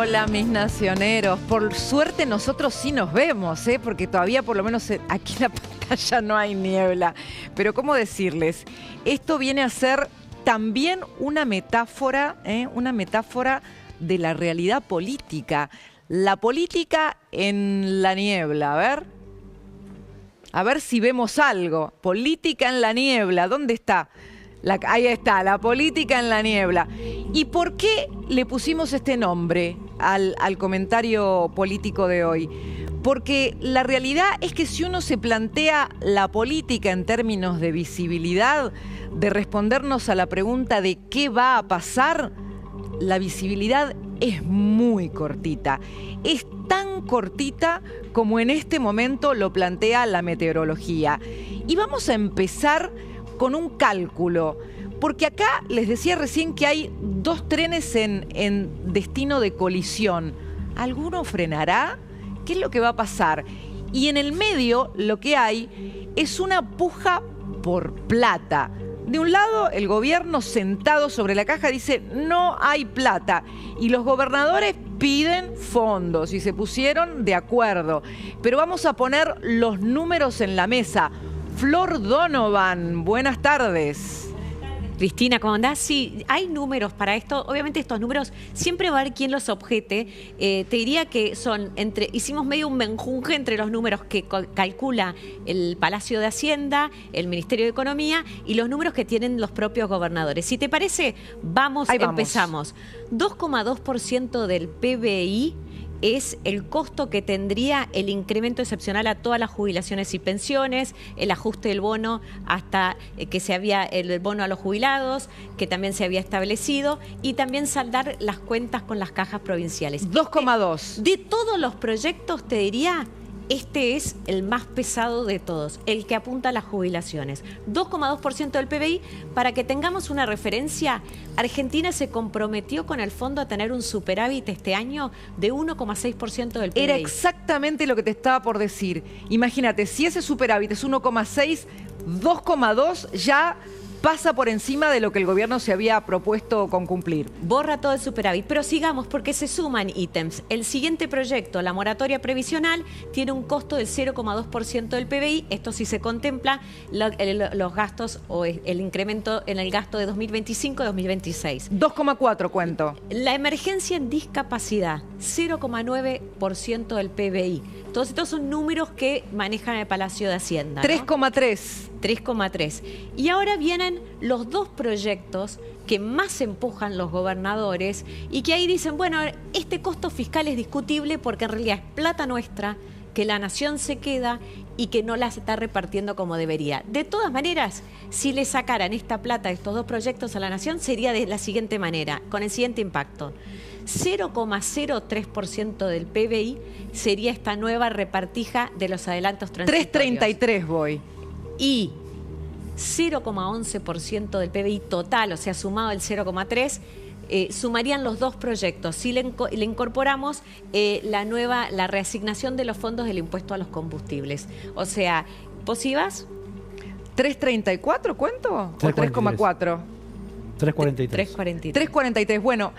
Hola mis nacioneros, por suerte nosotros sí nos vemos, porque todavía por lo menos aquí en la pantalla no hay niebla. Pero ¿cómo decirles? Esto viene a ser también una metáfora de la realidad política. La política en la niebla, a ver si vemos algo. Política en la niebla, ¿dónde está? Ahí está, la política en la niebla. ¿Y por qué le pusimos este nombre al comentario político de hoy? Porque la realidad es que si uno se plantea la política en términos de visibilidad, de respondernos a la pregunta de qué va a pasar, la visibilidad es muy cortita. Es tan cortita como en este momento lo plantea la meteorología. Y vamos a empezar con un cálculo, porque acá les decía recién que hay dos trenes en destino de colisión. ¿Alguno frenará? ¿Qué es lo que va a pasar? Y en el medio lo que hay es una puja por plata. De un lado, el gobierno sentado sobre la caja dice no hay plata y los gobernadores piden fondos y se pusieron de acuerdo. Pero vamos a poner los números en la mesa. Flor Donovan, buenas tardes. Cristina, ¿cómo andás? Sí, hay números para esto. Obviamente estos números siempre va a haber quien los objete. Te diría que hicimos medio un menjunje entre los números que calcula el Palacio de Hacienda, el Ministerio de Economía y los números que tienen los propios gobernadores. Si te parece, empezamos. 2,2% del PBI es el costo que tendría el incremento excepcional a todas las jubilaciones y pensiones, el ajuste del bono hasta que el bono a los jubilados, que también se había establecido, y también saldar las cuentas con las cajas provinciales. 2,2. De todos los proyectos, te diría, este es el más pesado de todos, el que apunta a las jubilaciones. 2,2% del PBI. Para que tengamos una referencia, Argentina se comprometió con el fondo a tener un superávit este año de 1,6% del PBI. Era exactamente lo que te estaba por decir. Imagínate, si ese superávit es 1,6, 2,2 ya pasa por encima de lo que el gobierno se había propuesto con cumplir. Borra todo el superávit, pero sigamos porque se suman ítems. El siguiente proyecto, la moratoria previsional, tiene un costo del 0,2% del PBI. Esto sí se contempla los gastos o el incremento en el gasto de 2025-2026. 2,4 cuento. La emergencia en discapacidad, 0,9% del PBI. Todos estos son números que manejan el Palacio de Hacienda, ¿no? 3,3. 3,3. Y ahora vienen los dos proyectos que más empujan los gobernadores y que ahí dicen, bueno, este costo fiscal es discutible porque en realidad es plata nuestra, que la nación se queda y que no la está repartiendo como debería. De todas maneras, si le sacaran esta plata de estos dos proyectos a la nación, sería de la siguiente manera, con el siguiente impacto. 0,03% del PBI sería esta nueva repartija de los adelantos transitorios. 3,33 voy. Y 0,11% del PBI total, o sea, sumado el 0,3%, sumarían los dos proyectos. Si le incorporamos la reasignación de los fondos del impuesto a los combustibles. O sea, ¿vos ibas? ¿3,34 cuento? ¿O 3,4? 3,43. 3,43. Bueno,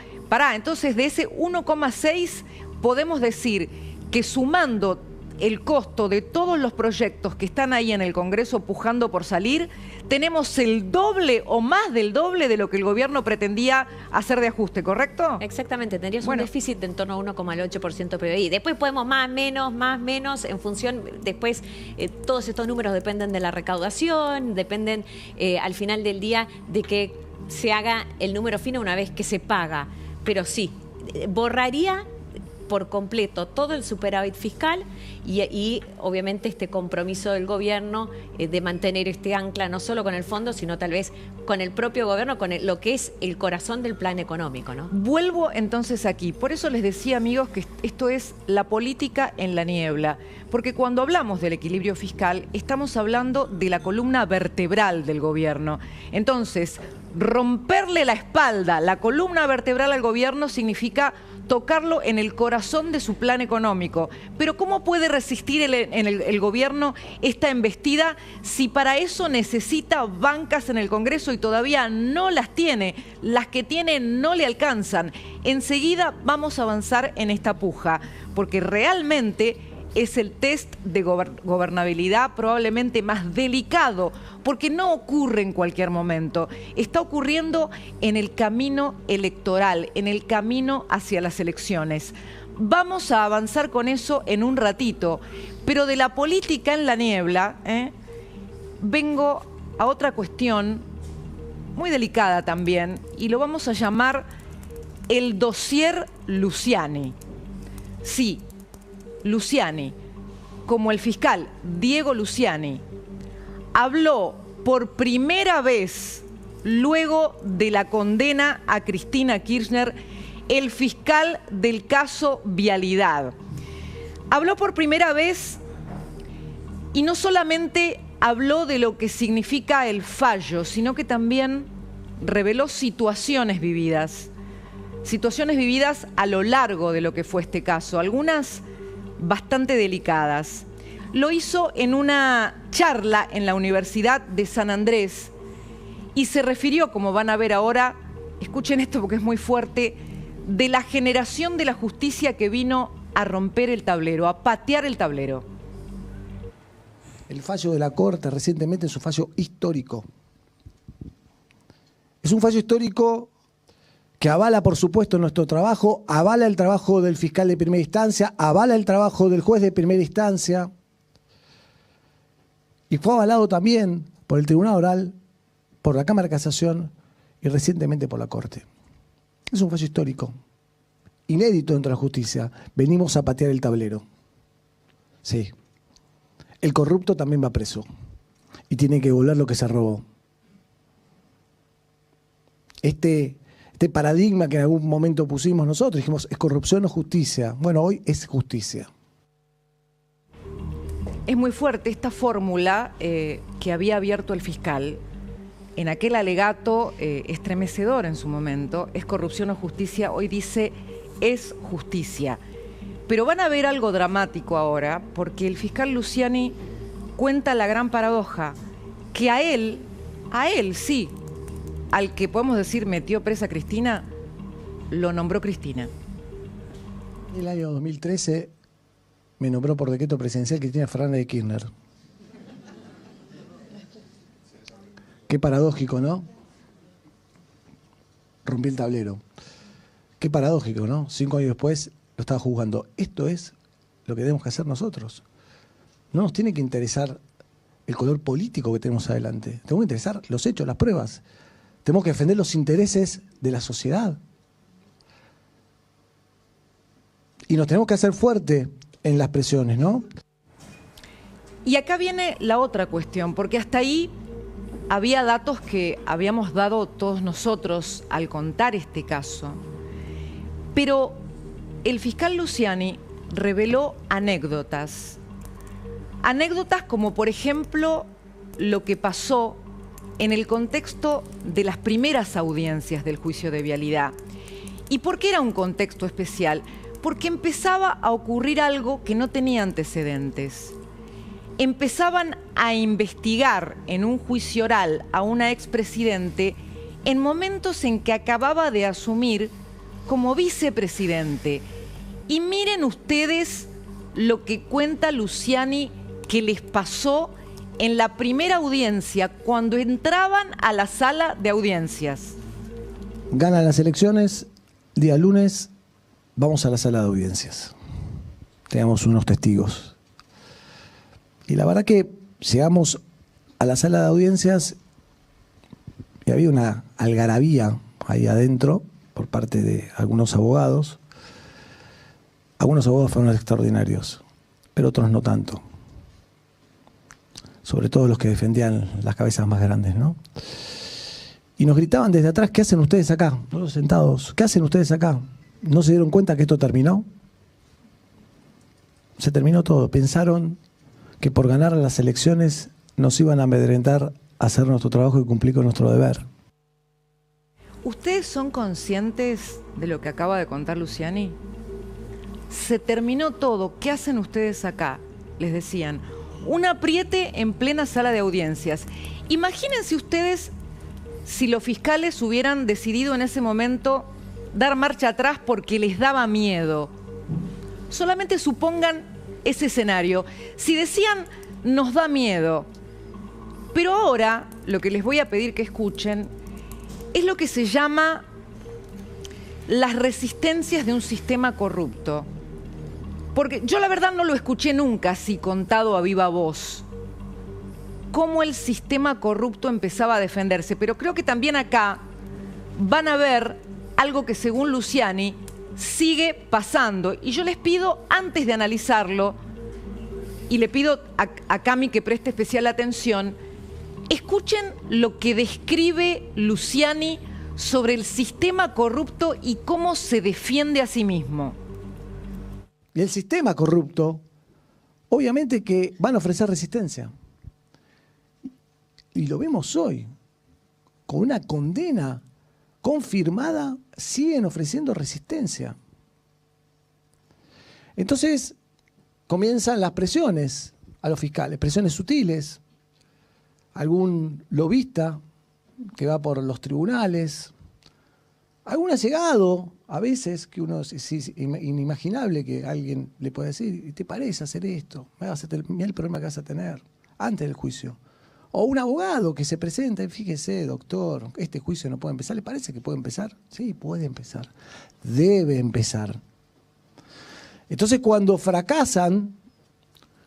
entonces de ese 1,6 podemos decir que sumando el costo de todos los proyectos que están ahí en el Congreso pujando por salir, tenemos el doble o más del doble de lo que el gobierno pretendía hacer de ajuste, ¿correcto? Exactamente, tendrías un déficit de en torno a 1,8% PBI. Después podemos más, menos, en función, después todos estos números dependen de la recaudación, dependen al final del día de que se haga el número fino una vez que se paga. Pero sí, borraría por completo todo el superávit fiscal y obviamente este compromiso del gobierno de mantener este ancla no solo con el fondo, sino tal vez con el propio gobierno, con lo que es el corazón del plan económico, ¿no? Vuelvo entonces aquí. Por eso les decía, amigos, que esto es la política en la niebla. Porque cuando hablamos del equilibrio fiscal, estamos hablando de la columna vertebral del gobierno. Entonces, romperle la espalda, la columna vertebral al gobierno significa tocarlo en el corazón de su plan económico. Pero ¿cómo puede resistir el gobierno esta embestida si para eso necesita bancas en el Congreso y todavía no las tiene? Las que tiene no le alcanzan. Enseguida vamos a avanzar en esta puja, porque realmente es el test de gobernabilidad probablemente más delicado, porque no ocurre en cualquier momento. Está ocurriendo en el camino electoral, en el camino hacia las elecciones. Vamos a avanzar con eso en un ratito, pero de la política en la niebla, vengo a otra cuestión muy delicada también, y lo vamos a llamar el dossier Luciani. Sí, Luciani, como el fiscal Diego Luciani, habló por primera vez luego de la condena a Cristina Kirchner, el fiscal del caso Vialidad. Habló por primera vez y no solamente habló de lo que significa el fallo, sino que también reveló situaciones vividas a lo largo de lo que fue este caso, algunas bastante delicadas. Lo hizo en una charla en la Universidad de San Andrés y se refirió, como van a ver ahora, escuchen esto porque es muy fuerte, de la generación de la justicia que vino a romper el tablero, a patear el tablero. El fallo de la Corte recientemente es un fallo histórico. Es un fallo histórico que avala, por supuesto, nuestro trabajo, avala el trabajo del fiscal de primera instancia, avala el trabajo del juez de primera instancia, y fue avalado también por el Tribunal Oral, por la Cámara de Casación y recientemente por la Corte. Es un fallo histórico, inédito dentro de la justicia. Venimos a patear el tablero. Sí. El corrupto también va preso y tiene que devolver lo que se robó. Este paradigma que en algún momento pusimos nosotros, dijimos, ¿es corrupción o justicia? Bueno, hoy es justicia. Es muy fuerte esta fórmula que había abierto el fiscal en aquel alegato estremecedor en su momento, ¿es corrupción o justicia? Hoy dice, es justicia. Pero van a ver algo dramático ahora, porque el fiscal Luciani cuenta la gran paradoja, que a él sí, al que podemos decir metió presa a Cristina, lo nombró Cristina. En el año 2013 me nombró por decreto presidencial Cristina Fernández de Kirchner. Qué paradójico, ¿no? Rompí el tablero. Qué paradójico, ¿no? 5 años después lo estaba juzgando. Esto es lo que tenemos que hacer nosotros. No nos tiene que interesar el color político que tenemos adelante. Tenemos que interesar los hechos, las pruebas. Tenemos que defender los intereses de la sociedad. Y nos tenemos que hacer fuerte en las presiones, ¿no? Y acá viene la otra cuestión, porque hasta ahí había datos que habíamos dado todos nosotros al contar este caso. Pero el fiscal Luciani reveló anécdotas. Anécdotas como, por ejemplo, lo que pasó en el contexto de las primeras audiencias del juicio de Vialidad. ¿Y por qué era un contexto especial? Porque empezaba a ocurrir algo que no tenía antecedentes. Empezaban a investigar en un juicio oral a una expresidente en momentos en que acababa de asumir como vicepresidente. Y miren ustedes lo que cuenta Luciani que les pasó en la primera audiencia, cuando entraban a la sala de audiencias. Ganan las elecciones, día lunes, vamos a la sala de audiencias. Teníamos unos testigos. Y la verdad que llegamos a la sala de audiencias y había una algarabía ahí adentro por parte de algunos abogados. Algunos abogados fueron extraordinarios, pero otros no tanto. Sobre todo los que defendían las cabezas más grandes, ¿no? Y nos gritaban desde atrás, ¿qué hacen ustedes acá? Nosotros sentados, ¿qué hacen ustedes acá? ¿No se dieron cuenta que esto terminó? Se terminó todo. Pensaron que por ganar las elecciones nos iban a amedrentar a hacer nuestro trabajo y cumplir con nuestro deber. ¿Ustedes son conscientes de lo que acaba de contar Luciani? Se terminó todo. ¿Qué hacen ustedes acá? Les decían. Un apriete en plena sala de audiencias. Imagínense ustedes si los fiscales hubieran decidido en ese momento dar marcha atrás porque les daba miedo. Solamente supongan ese escenario. Si decían, nos da miedo. Pero ahora, lo que les voy a pedir que escuchen es lo que se llama las resistencias de un sistema corrupto. Porque yo la verdad no lo escuché nunca así contado a viva voz. Cómo el sistema corrupto empezaba a defenderse. Pero creo que también acá van a ver algo que según Luciani sigue pasando. Y yo les pido, antes de analizarlo, y le pido a Cami que preste especial atención, escuchen lo que describe Luciani sobre el sistema corrupto y cómo se defiende a sí mismo. Y el sistema corrupto, obviamente que van a ofrecer resistencia. Y lo vemos hoy. Con una condena confirmada, siguen ofreciendo resistencia. Entonces, comienzan las presiones a los fiscales, presiones sutiles. Algún lobista que va por los tribunales, algún allegado, a veces, que uno es inimaginable que alguien le pueda decir, ¿te parece hacer esto? Mira el problema que vas a tener antes del juicio. O un abogado que se presenta y fíjese, doctor, este juicio no puede empezar. ¿Le parece que puede empezar? Sí, puede empezar. Debe empezar. Entonces, cuando fracasan,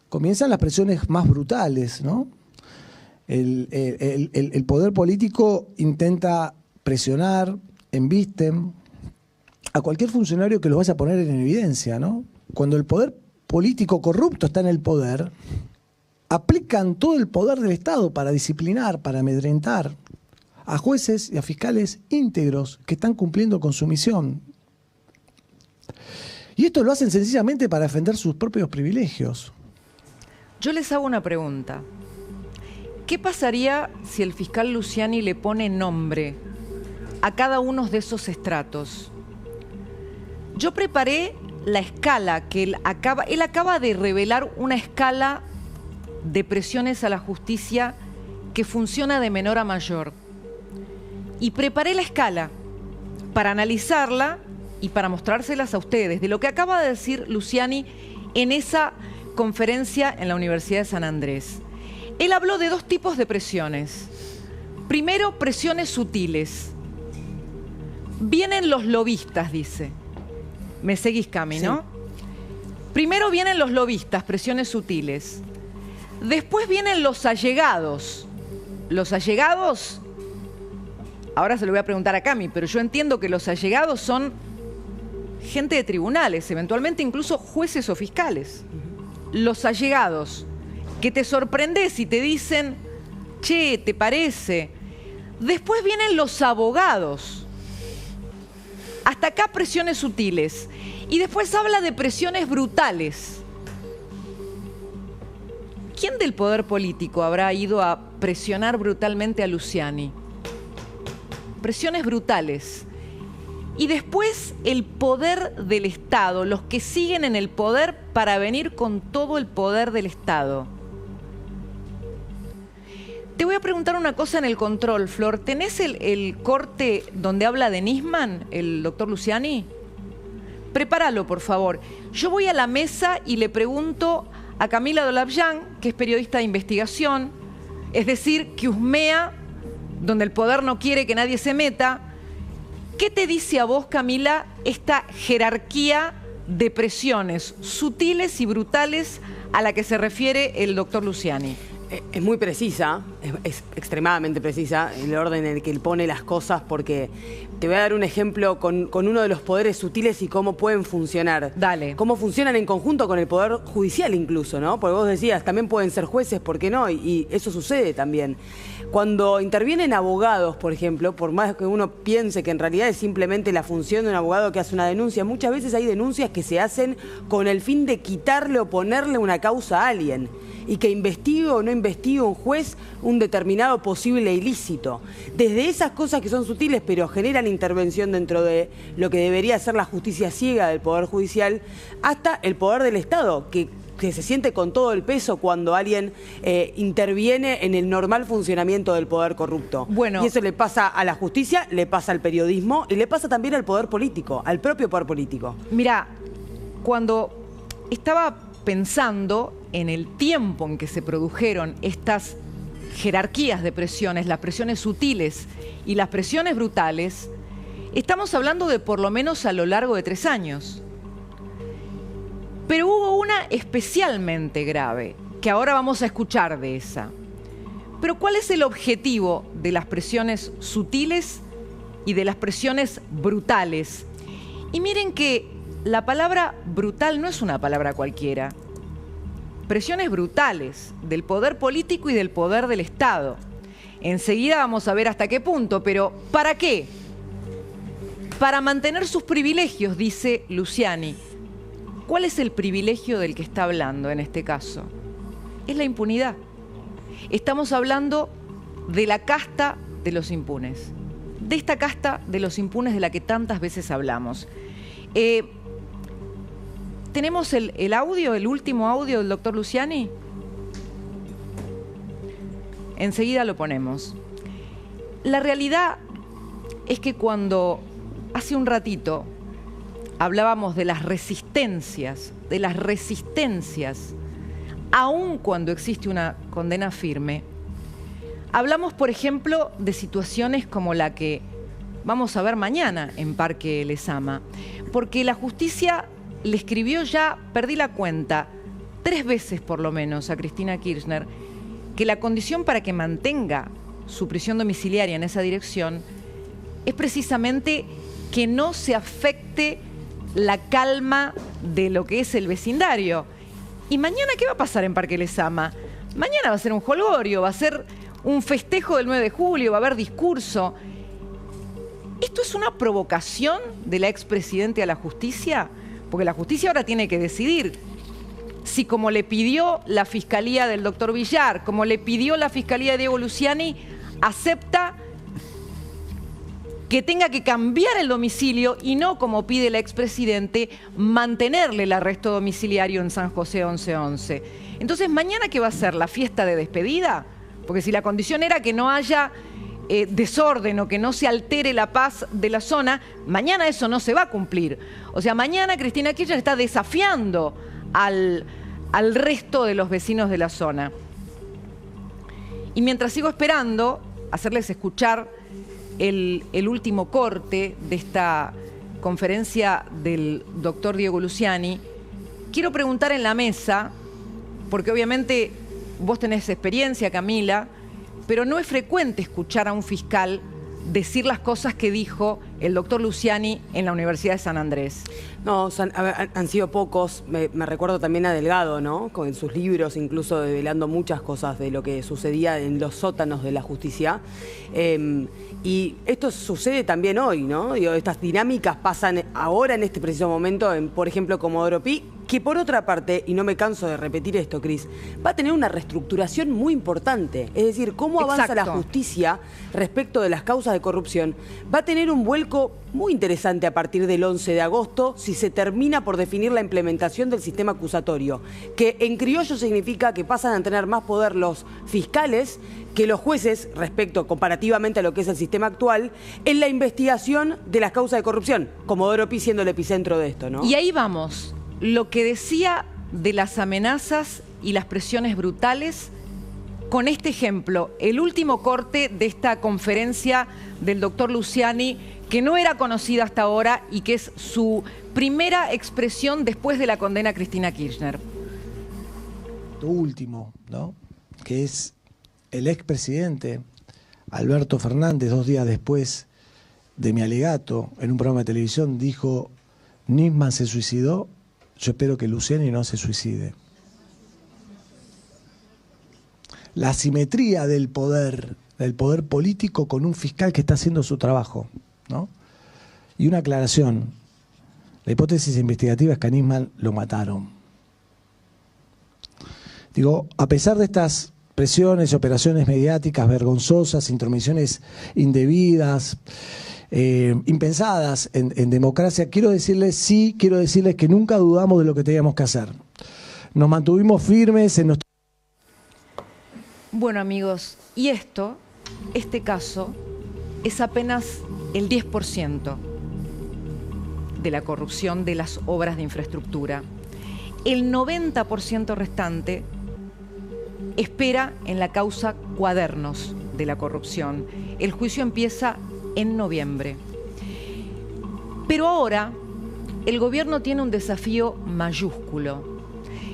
comienzan las presiones más brutales, ¿no? El poder político intenta presionar, embisten a cualquier funcionario que los vaya a poner en evidencia, ¿no? Cuando el poder político corrupto está en el poder, aplican todo el poder del Estado para disciplinar, para amedrentar a jueces y a fiscales íntegros que están cumpliendo con su misión. Y esto lo hacen sencillamente para defender sus propios privilegios. Yo les hago una pregunta. ¿Qué pasaría si el fiscal Luciani le pone nombre a cada uno de esos estratos? Yo preparé la escala que él acaba de revelar, una escala de presiones a la justicia que funciona de menor a mayor. Y preparé la escala para analizarla y para mostrárselas a ustedes, de lo que acaba de decir Luciani en esa conferencia en la Universidad de San Andrés. Él habló de dos tipos de presiones. Primero, presiones sutiles. Vienen los lobistas, dice. ¿Me seguís, Cami, no? Sí. Primero vienen los lobistas, presiones sutiles. Después vienen los allegados. Los allegados, ahora se lo voy a preguntar a Cami, pero yo entiendo que los allegados son gente de tribunales, eventualmente incluso jueces o fiscales. Los allegados, que te sorprendes y te dicen, che, ¿te parece? Después vienen los abogados. Hasta acá presiones sutiles. Y después habla de presiones brutales. ¿Quién del poder político habrá ido a presionar brutalmente a Luciani? Presiones brutales. Y después el poder del Estado, los que siguen en el poder para venir con todo el poder del Estado. Te voy a preguntar una cosa en el control, Flor. ¿Tenés el corte donde habla de Nisman, el doctor Luciani? Prepáralo, por favor. Yo voy a la mesa y le pregunto a Camila Dolabjan, que es periodista de investigación, es decir, que husmea donde el poder no quiere que nadie se meta. ¿Qué te dice a vos, Camila, esta jerarquía de presiones sutiles y brutales a la que se refiere el doctor Luciani? Es muy precisa, es extremadamente precisa el orden en el que él pone las cosas, porque te voy a dar un ejemplo con uno de los poderes sutiles y cómo pueden funcionar. Dale. Cómo funcionan en conjunto con el poder judicial incluso, ¿no? Porque vos decías, también pueden ser jueces, ¿por qué no? Y eso sucede también. Cuando intervienen abogados, por ejemplo, por más que uno piense que en realidad es simplemente la función de un abogado que hace una denuncia, muchas veces hay denuncias que se hacen con el fin de quitarle o ponerle una causa a alguien y que investigue o no investigue un juez un determinado posible ilícito. Desde esas cosas que son sutiles pero generan intervención dentro de lo que debería ser la justicia ciega del Poder Judicial, hasta el poder del Estado, que se siente con todo el peso cuando alguien interviene en el normal funcionamiento del poder corrupto. Bueno. Y eso le pasa a la justicia, le pasa al periodismo y le pasa también al poder político, al propio poder político. Mira, cuando estaba pensando en el tiempo en que se produjeron estas jerarquías de presiones, las presiones sutiles y las presiones brutales, estamos hablando de por lo menos a lo largo de 3 años. Pero hubo una especialmente grave, que ahora vamos a escuchar de esa. Pero ¿cuál es el objetivo de las presiones sutiles y de las presiones brutales? Y miren que la palabra brutal no es una palabra cualquiera. Presiones brutales del poder político y del poder del Estado. Enseguida vamos a ver hasta qué punto, pero ¿para qué? Para mantener sus privilegios, dice Luciani. ¿Cuál es el privilegio del que está hablando en este caso? Es la impunidad. Estamos hablando de la casta de los impunes. De esta casta de los impunes de la que tantas veces hablamos. ¿Tenemos el audio, el último audio del doctor Luciani? Enseguida lo ponemos. La realidad es que cuando hace un ratito hablábamos de las resistencias, aun cuando existe una condena firme, hablamos, por ejemplo, de situaciones como la que vamos a ver mañana en Parque Lezama, porque la justicia le escribió ya, perdí la cuenta, 3 veces por lo menos a Cristina Kirchner, que la condición para que mantenga su prisión domiciliaria en esa dirección es precisamente que no se afecte la calma de lo que es el vecindario. ¿Y mañana qué va a pasar en Parque Lezama? Mañana va a ser un jolgorio, va a ser un festejo del 9 de julio, va a haber discurso. ¿Esto es una provocación de la expresidente a la justicia? Porque la justicia ahora tiene que decidir si, como le pidió la fiscalía del doctor Villar, como le pidió la fiscalía de Diego Luciani, acepta que tenga que cambiar el domicilio y no, como pide el expresidente, mantenerle el arresto domiciliario en San José 1111. Entonces, ¿mañana qué va a ser? ¿La fiesta de despedida? Porque si la condición era que no haya desorden o que no se altere la paz de la zona, mañana eso no se va a cumplir. O sea, mañana Cristina Kirchner está desafiando al resto de los vecinos de la zona. Y mientras sigo esperando hacerles escuchar el último corte de esta conferencia del doctor Diego Luciani, quiero preguntar en la mesa, porque obviamente vos tenés experiencia, Camila, pero no es frecuente escuchar a un fiscal decir las cosas que dijo el doctor Luciani en la Universidad de San Andrés. No, han sido pocos. Me recuerdo también a Delgado, ¿no? Con sus libros, incluso develando muchas cosas de lo que sucedía en los sótanos de la justicia. Y esto sucede también hoy, ¿no? Digo, estas dinámicas pasan ahora en este preciso momento en, por ejemplo, Comodoro Pi, que por otra parte, y no me canso de repetir esto, Cris, va a tener una reestructuración muy importante. Es decir, cómo avanza la justicia respecto de las causas de corrupción va a tener un vuelco muy interesante a partir del 11 de agosto si se termina por definir la implementación del sistema acusatorio, que en criollo significa que pasan a tener más poder los fiscales que los jueces respecto comparativamente a lo que es el sistema actual en la investigación de las causas de corrupción, Comodoro Pi siendo el epicentro de esto, ¿no? Y ahí vamos. Lo que decía de las amenazas y las presiones brutales, con este ejemplo, el último corte de esta conferencia del doctor Luciani, que no era conocida hasta ahora y que es su primera expresión después de la condena a Cristina Kirchner. Lo último, ¿no? Que es el expresidente Alberto Fernández, 2 días después de mi alegato, en un programa de televisión, dijo: Nisman se suicidó, yo espero que Luciani no se suicide. La asimetría del poder, del poder político con un fiscal que está haciendo su trabajo, ¿no? Y una aclaración. La hipótesis investigativa es que a Nisman lo mataron. Digo, a pesar de estas presiones y operaciones mediáticas vergonzosas, intromisiones indebidas, impensadas en democracia, quiero decirles que nunca dudamos de lo que teníamos que hacer. Nos mantuvimos firmes en nuestro... Bueno, amigos, y este caso, es apenas el 10% de la corrupción de las obras de infraestructura. El 90% restante espera en la causa Cuadernos de la corrupción. El juicio empieza en noviembre. Pero ahora el gobierno tiene un desafío mayúsculo.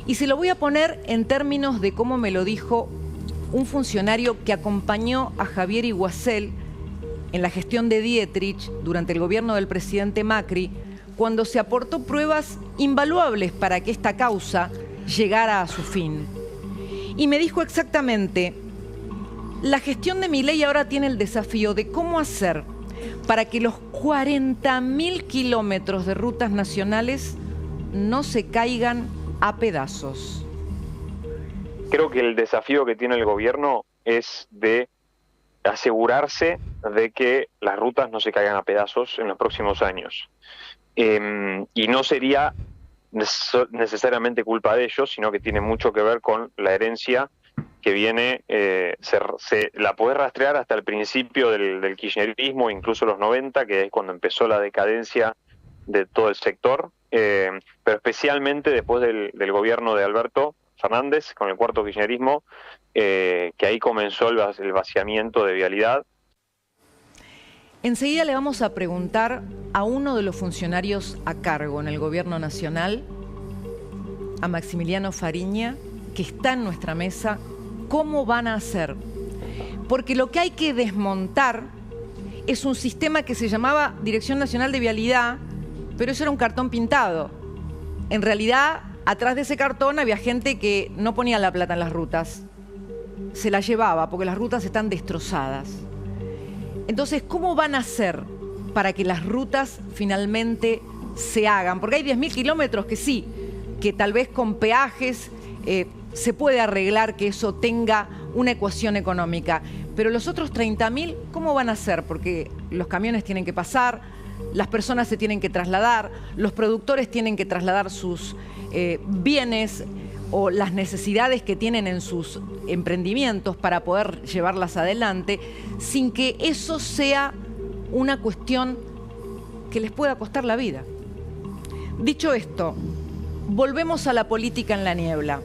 Y se lo voy a poner en términos de cómo me lo dijo un funcionario que acompañó a Javier Iguazel en la gestión de Dietrich durante el gobierno del presidente Macri, cuando se aportó pruebas invaluables para que esta causa llegara a su fin. Y me dijo exactamente, la gestión de Milei ahora tiene el desafío de cómo hacer para que los 40.000 kilómetros de rutas nacionales no se caigan a pedazos. Creo que el desafío que tiene el gobierno es de asegurarse de que las rutas no se caigan a pedazos en los próximos años. Y no sería necesariamente culpa de ellos, sino que tiene mucho que ver con la herencia que viene, se la podés rastrear hasta el principio del kirchnerismo, incluso los 90, que es cuando empezó la decadencia de todo el sector, pero especialmente después del gobierno de Alberto Fernández, con el cuarto kirchnerismo, que ahí comenzó el vaciamiento de vialidad. Enseguida le vamos a preguntar a uno de los funcionarios a cargo en el gobierno nacional, a Maximiliano Fariña, que está en nuestra mesa, cómo van a hacer. Porque lo que hay que desmontar es un sistema que se llamaba Dirección Nacional de Vialidad, pero eso era un cartón pintado. En realidad, atrás de ese cartón había gente que no ponía la plata en las rutas, se la llevaba porque las rutas están destrozadas. Entonces, ¿cómo van a hacer para que las rutas finalmente se hagan? Porque hay 10.000 kilómetros que sí, que tal vez con peajes se puede arreglar que eso tenga una ecuación económica. Pero los otros 30.000, ¿cómo van a hacer? Porque los camiones tienen que pasar, las personas se tienen que trasladar, los productores tienen que trasladar sus bienes o las necesidades que tienen en sus emprendimientos para poder llevarlas adelante, sin que eso sea una cuestión que les pueda costar la vida. Dicho esto, volvemos a la política en la niebla.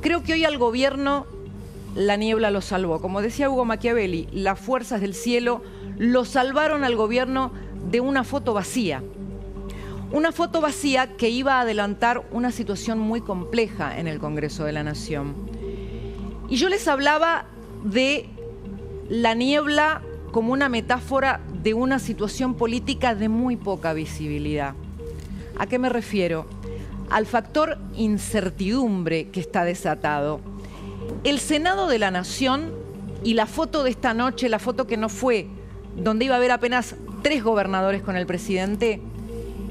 Creo que hoy al gobierno la niebla lo salvó. Como decía Hugo Machiavelli, las fuerzas del cielo lo salvaron al gobierno de una foto vacía. Una foto vacía que iba a adelantar una situación muy compleja en el Congreso de la Nación. Y yo les hablaba de la niebla como una metáfora de una situación política de muy poca visibilidad. ¿A qué me refiero? Al factor incertidumbre que está desatado. El Senado de la Nación y la foto de esta noche, la foto que no fue, donde iba a haber apenas 3 gobernadores con el presidente,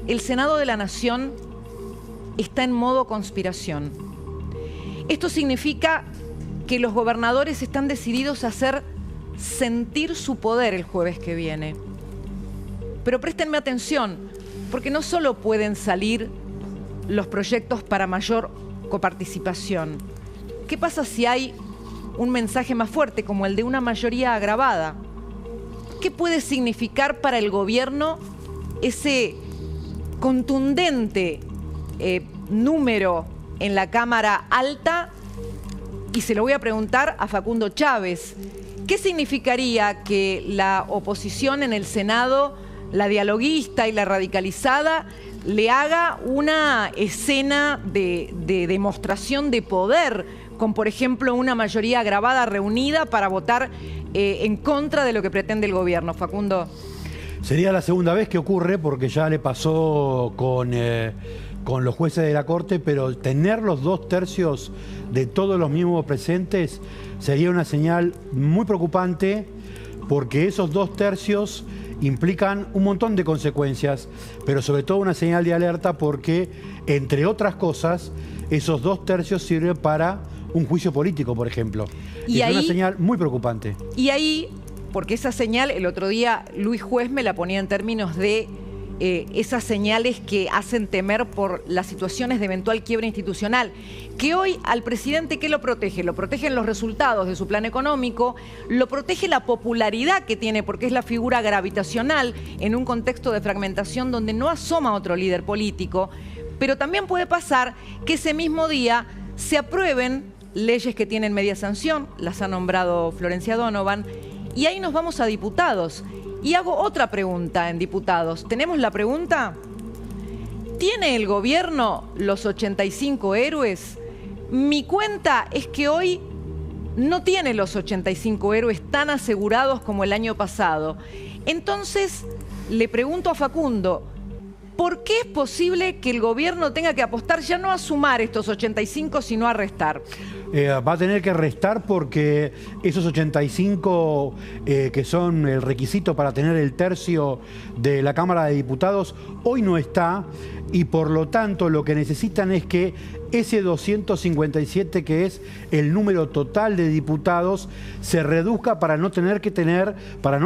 el Senado de la Nación está en modo conspiración. Esto significa que los gobernadores están decididos a hacer sentir su poder el jueves que viene. Pero préstenme atención, porque no solo pueden salir los proyectos para mayor coparticipación. ¿Qué pasa si hay un mensaje más fuerte, como el de una mayoría agravada? ¿Qué puede significar para el gobierno ese contundente número en la Cámara Alta? Y se lo voy a preguntar a Facundo Chávez. ¿Qué significaría que la oposición en el Senado, la dialoguista y la radicalizada, le haga una escena de demostración de poder, con, por ejemplo, una mayoría agravada reunida para votar en contra de lo que pretende el gobierno? Facundo. Sería la segunda vez que ocurre, porque ya le pasó con con los jueces de la Corte, pero tener los 2/3 de todos los miembros presentes sería una señal muy preocupante, porque esos 2/3 implican un montón de consecuencias, pero sobre todo una señal de alerta porque, entre otras cosas, esos 2/3 sirven para un juicio político, por ejemplo. Y es una señal muy preocupante. Y ahí, porque esa señal, el otro día Luis Juez me la ponía en términos de esas señales que hacen temer por las situaciones de eventual quiebra institucional, que hoy al presidente, ¿qué lo protege? Lo protegen los resultados de su plan económico, lo protege la popularidad que tiene, porque es la figura gravitacional en un contexto de fragmentación donde no asoma otro líder político, pero también puede pasar que ese mismo día se aprueben leyes que tienen media sanción, las ha nombrado Florencia Donovan, y ahí nos vamos a diputados. Y hago otra pregunta en diputados. ¿Tenemos la pregunta? ¿Tiene el gobierno los 85 héroes? Mi cuenta es que hoy no tiene los 85 héroes tan asegurados como el año pasado. Entonces, le pregunto a Facundo, ¿por qué es posible que el gobierno tenga que apostar ya no a sumar estos 85, sino a restar? Va a tener que restar porque esos 85 que son el requisito para tener el tercio de la Cámara de Diputados, hoy no está, y por lo tanto lo que necesitan es que ese 257, que es el número total de diputados, se reduzca para no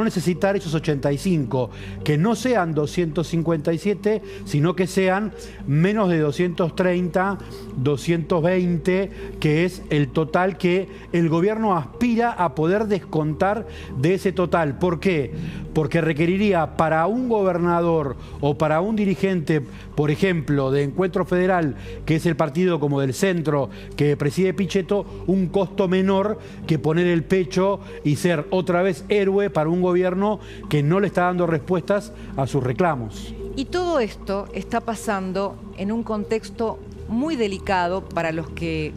necesitar esos 85, que no sean 257, sino que sean menos de 230, 220, que es el total que el gobierno aspira a poder descontar de ese total. ¿Por qué? Porque requeriría para un gobernador o para un dirigente, por ejemplo, de Encuentro Federal, que es el partido como del centro que preside Pichetto, un costo menor que poner el pecho y ser otra vez héroe para un gobierno que no le está dando respuestas a sus reclamos. Y todo esto está pasando en un contexto muy delicado para los que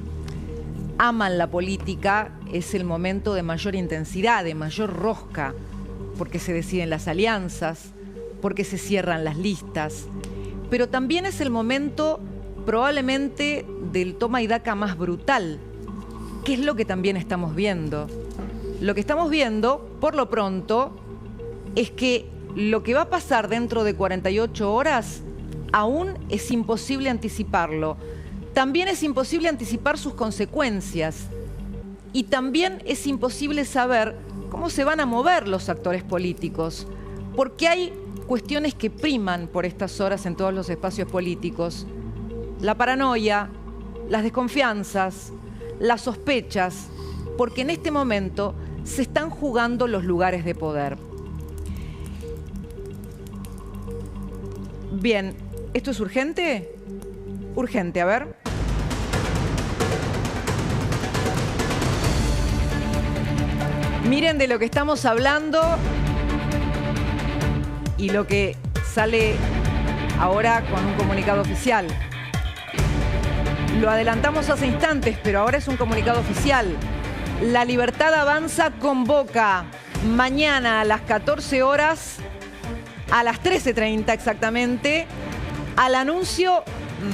aman la política. Es el momento de mayor intensidad, de mayor rosca, porque se deciden las alianzas, porque se cierran las listas, pero también es el momento probablemente del toma y daca más brutal, que es lo que también estamos viendo. Lo que estamos viendo, por lo pronto, es que lo que va a pasar dentro de 48 horas aún es imposible anticiparlo. También es imposible anticipar sus consecuencias. Y también es imposible saber cómo se van a mover los actores políticos, porque hay cuestiones que priman por estas horas en todos los espacios políticos. La paranoia, las desconfianzas, las sospechas, porque en este momento se están jugando los lugares de poder. Bien, ¿esto es urgente? Urgente, a ver. Miren de lo que estamos hablando y lo que sale ahora con un comunicado oficial. Lo adelantamos hace instantes, pero ahora es un comunicado oficial. La Libertad Avanza convoca mañana a las 14 horas, a las 13:30 exactamente, al anuncio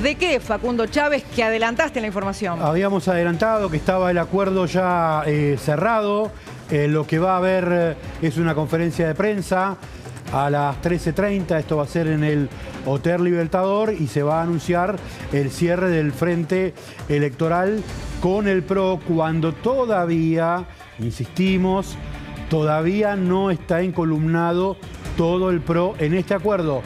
de qué, Facundo Chávez, que adelantaste la información. Habíamos adelantado que estaba el acuerdo ya cerrado. Lo que va a haber es una conferencia de prensa a las 13:30. Esto va a ser en el Hotel Libertador y se va a anunciar el cierre del frente electoral con el PRO, cuando todavía, insistimos, todavía no está encolumnado todo el PRO en este acuerdo.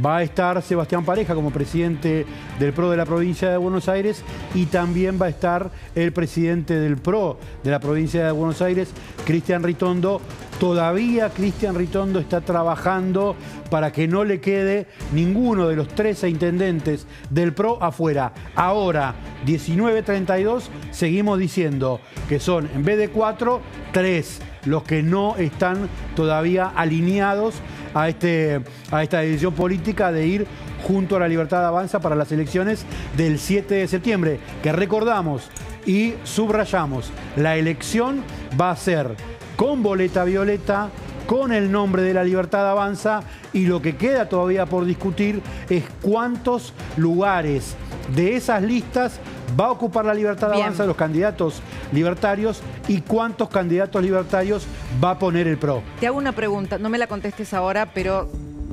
Va a estar Sebastián Pareja como presidente del PRO de la provincia de Buenos Aires, y también va a estar el presidente del PRO de la provincia de Buenos Aires, Cristian Ritondo. Todavía Cristian Ritondo está trabajando para que no le quede ninguno de los 13 intendentes del PRO afuera. Ahora, 19:32, seguimos diciendo que son, en vez de 4, 3 los que no están todavía alineados a esta decisión política de ir junto a la Libertad Avanza para las elecciones del 7 de septiembre, que recordamos y subrayamos, la elección va a ser con boleta violeta, con el nombre de La Libertad Avanza, y lo que queda todavía por discutir es cuántos lugares de esas listas va a ocupar La Libertad Avanza, los candidatos libertarios, y cuántos candidatos libertarios va a poner el PRO. Te hago una pregunta, no me la contestes ahora, pero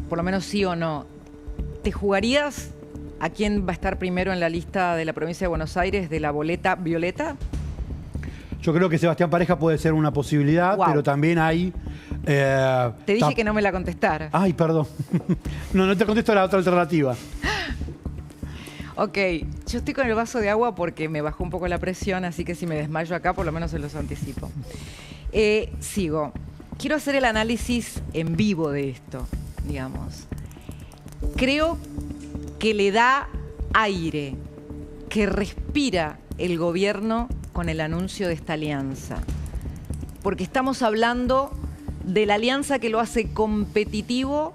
por lo menos sí o no. ¿Te jugarías a quién va a estar primero en la lista de la provincia de Buenos Aires de la boleta violeta? Yo creo que Sebastián Pareja puede ser una posibilidad, pero también hay... te dije que no me la contestara. Ay, perdón. No te contesto la otra alternativa. Ok, yo estoy con el vaso de agua porque me bajó un poco la presión, así que si me desmayo acá, por lo menos se los anticipo. Sigo. Quiero hacer el análisis en vivo de esto, digamos. Creo que le da aire, que respira el gobierno con el anuncio de esta alianza. Porque estamos hablando de la alianza que lo hace competitivo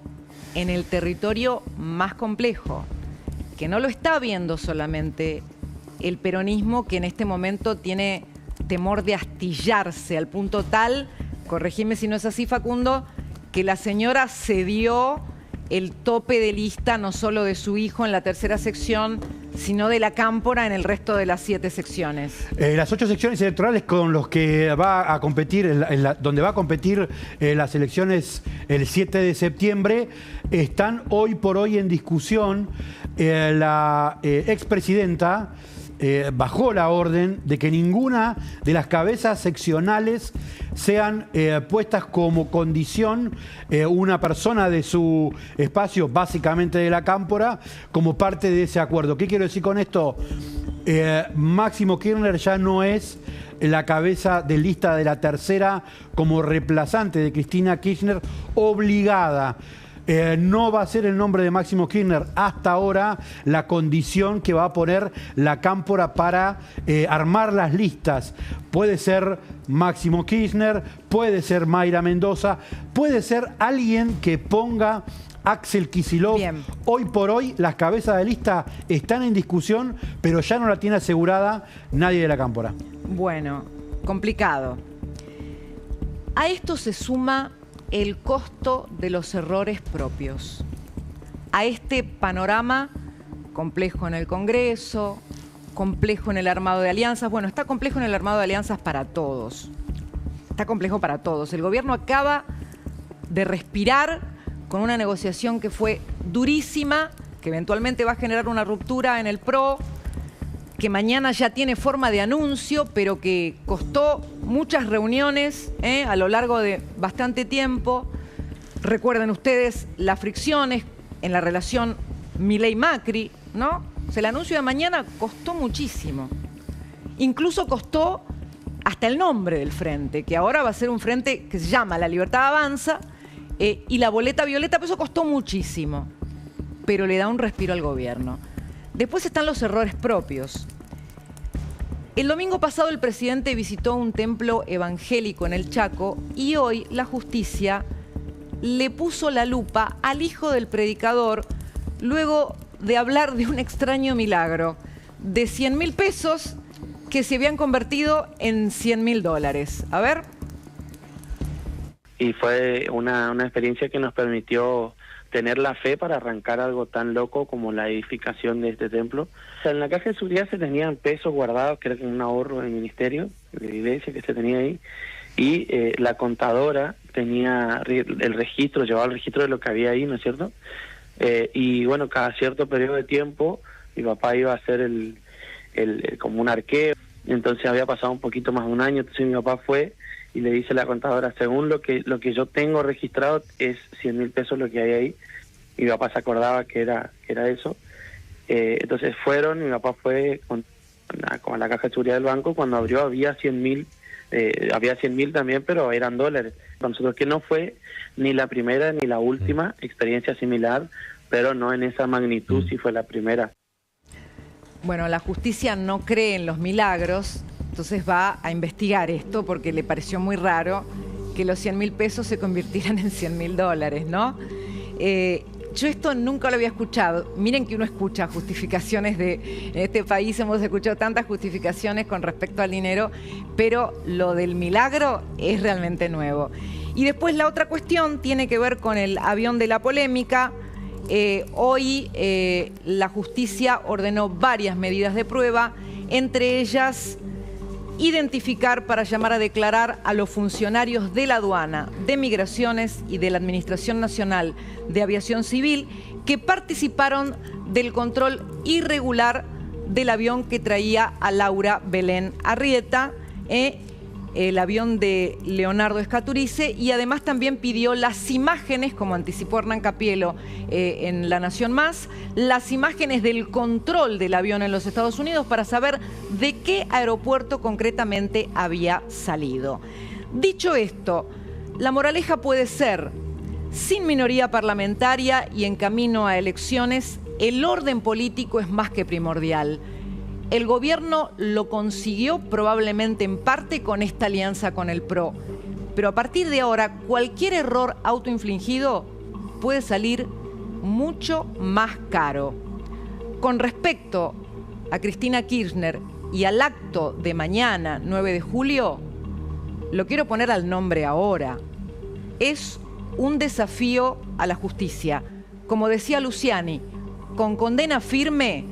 en el territorio más complejo, que no lo está viendo solamente el peronismo, que en este momento tiene temor de astillarse al punto tal, corregime si no es así, Facundo, que la señora cedió el tope de lista no solo de su hijo en la tercera sección, sino de la Cámpora en el resto de las 7 secciones. Las 8 secciones electorales con los que va a competir, donde va a competir las elecciones el 7 de septiembre, están hoy por hoy en discusión. La expresidenta bajó la orden de que ninguna de las cabezas seccionales sean puestas como condición una persona de su espacio, básicamente de la Cámpora, como parte de ese acuerdo. ¿Qué quiero decir con esto? Máximo Kirchner ya no es la cabeza de lista de la tercera como reemplazante de Cristina Kirchner obligada. No va a ser el nombre de Máximo Kirchner hasta ahora la condición que va a poner la Cámpora para armar las listas. Puede ser Máximo Kirchner, puede ser Mayra Mendoza, puede ser alguien que ponga Axel Kicillof. Bien. Hoy por hoy las cabezas de lista están en discusión, pero ya no la tiene asegurada nadie de la Cámpora. Bueno, complicado. A esto se suma el costo de los errores propios. A este panorama complejo en el Congreso, complejo en el armado de alianzas. Bueno, está complejo en el armado de alianzas para todos. Está complejo para todos. El gobierno acaba de respirar con una negociación que fue durísima, que eventualmente va a generar una ruptura en el PRO, que mañana ya tiene forma de anuncio, pero que costó muchas reuniones a lo largo de bastante tiempo. Recuerden ustedes las fricciones en la relación Milei-Macri, ¿no? O sea, el anuncio de mañana costó muchísimo. Incluso costó hasta el nombre del frente, que ahora va a ser un frente que se llama La Libertad Avanza, y la boleta violeta, pero eso costó muchísimo. Pero le da un respiro al gobierno. Después están los errores propios. El domingo pasado el presidente visitó un templo evangélico en el Chaco y hoy la justicia le puso la lupa al hijo del predicador luego de hablar de un extraño milagro de 100.000 pesos que se habían convertido en $100.000. A ver. Y fue una experiencia que nos permitió tener la fe para arrancar algo tan loco como la edificación de este templo. O sea, en la caja de seguridad se tenían pesos guardados, que era como un ahorro del ministerio de evidencia que se tenía ahí, y la contadora tenía el registro, llevaba el registro de lo que había ahí, ¿no es cierto? Y bueno, cada cierto periodo de tiempo mi papá iba a hacer como un arqueo, entonces había pasado un poquito más de un año, entonces mi papá fue y le dice a la contadora, según lo que yo tengo registrado es 100.000 pesos lo que hay ahí. Y mi papá se acordaba que era eso. Entonces fueron, mi papá fue con la caja de seguridad del banco, cuando abrió había 100.000, había 100.000 también, pero eran dólares. Para nosotros que no fue ni la primera ni la última experiencia similar, pero no en esa magnitud, sí fue la primera. Bueno, la justicia no cree en los milagros, entonces va a investigar esto porque le pareció muy raro que los 100.000 pesos se convirtieran en $100.000, ¿no? Yo esto nunca lo había escuchado. Miren que uno escucha justificaciones en este país hemos escuchado tantas justificaciones con respecto al dinero, pero lo del milagro es realmente nuevo. Y después la otra cuestión tiene que ver con el avión de la polémica. Hoy la justicia ordenó varias medidas de prueba, entre ellas identificar para llamar a declarar a los funcionarios de la aduana, de migraciones y de la Administración Nacional de Aviación Civil que participaron del control irregular del avión que traía a Laura Belén Arrieta, el avión de Leonardo Scaturice, y además también pidió las imágenes, como anticipó Hernán Capielo en La Nación Más, las imágenes del control del avión en los Estados Unidos para saber de qué aeropuerto concretamente había salido. Dicho esto, la moraleja puede ser: sin minoría parlamentaria y en camino a elecciones, el orden político es más que primordial. El gobierno lo consiguió probablemente en parte con esta alianza con el PRO, pero a partir de ahora cualquier error autoinfligido puede salir mucho más caro. Con respecto a Cristina Kirchner y al acto de mañana, 9 de julio, lo quiero poner al nombre ahora. Es un desafío a la justicia. Como decía Luciani, con condena firme,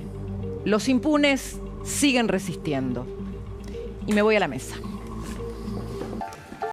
los impunes siguen resistiendo. Y me voy a la mesa.